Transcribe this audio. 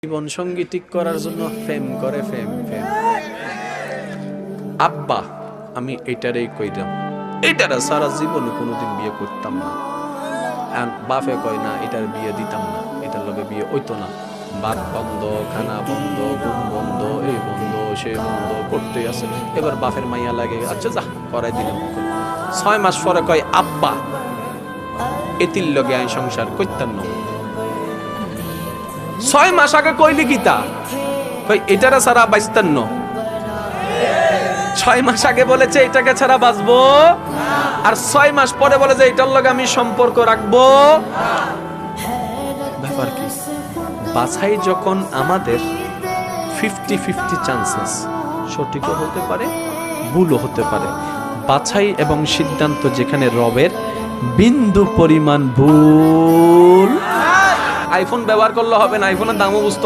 জীবন সঙ্গী ঠিক করার জন্য ফেম করে, ফেম ফেম। আব্বা আমি এটারই কইলাম, এটারা সারা জীবনে কোনোদিন বিয়ে করতাম না। বাপে কয় না এটার বিয়ে দিতাম না, এটার লগে বিয়ে হইতো না। ভাত বন্ধ, খানা বন্ধ, ঘুম বন্ধ, এই বন্ধ সে বন্ধ করতেই আছে। এবার বাপের মাইয়া লাগে, আচ্ছা যা করাই দিলাম। 6 মাস পরে কয় আব্বা এতির লগে আমি সংসার করতাম না। 6 মাস আগে কইলি গীতা কই এটারা ছাড়া বাঁচতেন না। 6 মাস আগে বলেছে এটাকে ছাড়া বাঁচবো, আর 6 মাস পরে বলে যে এটার লগে আমি সম্পর্ক রাখবো। ব্যাপার কি? বাছাই যখন আমাদের 50-50 চান্সেস, সঠিকও হতে পারে ভুলও হতে পারে। বাছাই এবং সিদ্ধান্ত যেখানে রবের, বিন্দু পরিমাণ ভুল। আইফোন ব্যবহার করলে হবে না, আইফোনের দামও বুঝতে হবে।